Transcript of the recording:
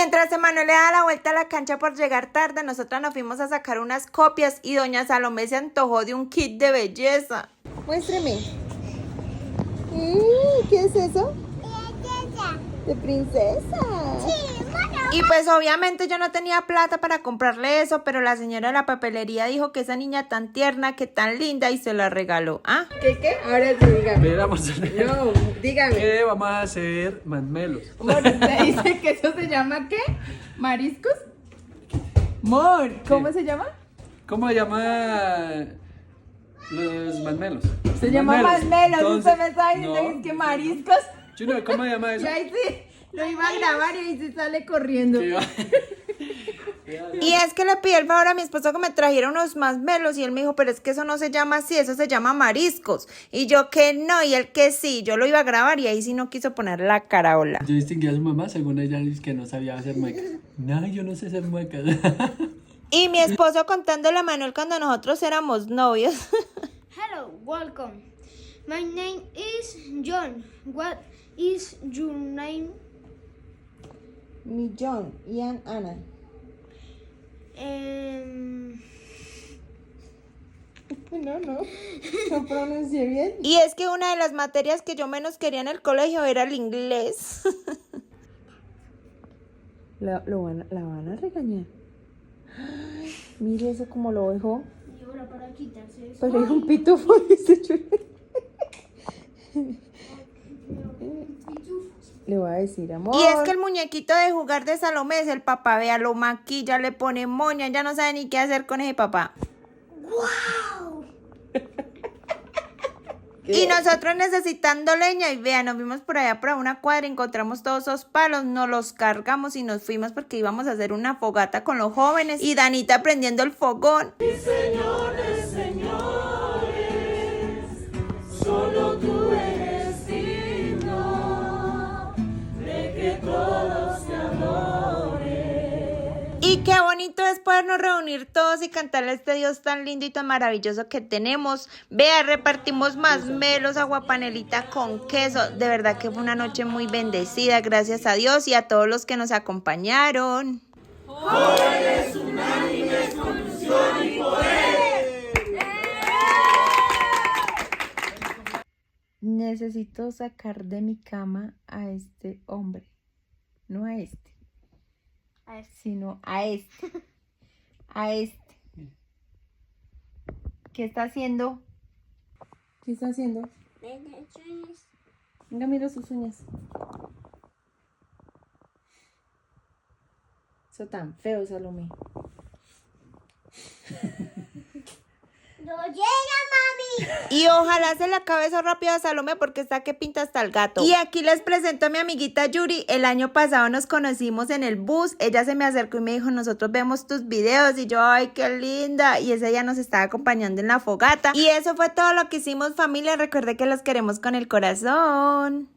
Mientras Emanuel le da la vuelta a la cancha por llegar tarde, nosotras nos fuimos a sacar unas copias y doña Salomé se antojó de un kit de belleza. Muéstreme. ¿Qué es eso? De princesa. Sí, bueno. Y pues obviamente yo no tenía plata para comprarle eso, pero la señora de la papelería dijo que esa niña tan tierna, que tan linda, y se la regaló. ¿Ah? ¿Qué? Ahora sí, dígame. Vamos a ver. No, dígame. ¿Qué vamos a hacer? Masmelos. Mor, ¿usted dice que eso se llama qué? ¿Mariscos? Mor, ¿cómo se llama? ¿Cómo se llama los masmelos? Se llama masmelos. Entonces, Usted me está diciendo no. que mariscos. Junior, ¿cómo se llama eso? Y ahí sí, lo iba a grabar y ahí se sale corriendo. Sí, va. Y es que le pidí el favor a mi esposo que me trajera unos masmelos y él me dijo, pero es que eso no se llama así, eso se llama mariscos. Y yo que no, y él que sí, yo lo iba a grabar y ahí sí no quiso poner la caraola. Yo distinguí a su mamá, según ella dice que no sabía hacer muecas. No, yo no sé hacer muecas. Y mi esposo contándole a Manuel cuando nosotros éramos novios. Hello, welcome. My name is John. What is your name? Mi John, Ian, Ana. No pronuncié bien. Y es que una de las materias que yo menos quería en el colegio era el inglés. La van a regañar. Ay, mire eso como lo dejó. Y ahora para quitarse eso. Parece un pitufo, dice Chuy. Le voy a decir, amor. Y es que el muñequito de jugar de Salomé es el papá. Vea, lo maquilla, le pone moña. Ya no sabe ni qué hacer con ese papá. ¡Wow! Y nosotros necesitando leña. Y vea, nos vimos por allá por una cuadra. Encontramos todos esos palos. Nos los cargamos y nos fuimos porque íbamos a hacer una fogata con los jóvenes. Y Danita prendiendo el fogón. Señores, solo tú eres digno de que todos te adoren. Y qué bonito es podernos reunir todos y cantarle a este Dios tan lindo y tan maravilloso que tenemos. Vea, repartimos masmelos, aguapanelita con queso. De verdad que fue una noche muy bendecida, gracias a Dios y a todos los que nos acompañaron. Jóvenes unánimes con ilusión y poder. Necesito sacar de mi cama a este hombre. No a este. Sino a este. A este. ¿Qué está haciendo? ¿Qué está haciendo? Venga, mira sus uñas. Eso tan feo, Salomé. ¡No llega, mami! Y ojalá se le acabe eso rápido a Salomé porque está que pinta hasta el gato. Y aquí les presento a mi amiguita Yuri. El año pasado nos conocimos en el bus. Ella se me acercó y me dijo, nosotros vemos tus videos. Y yo, ay, qué linda. Y ese día nos estaba acompañando en la fogata. Y eso fue todo lo que hicimos, familia. Recuerde que los queremos con el corazón.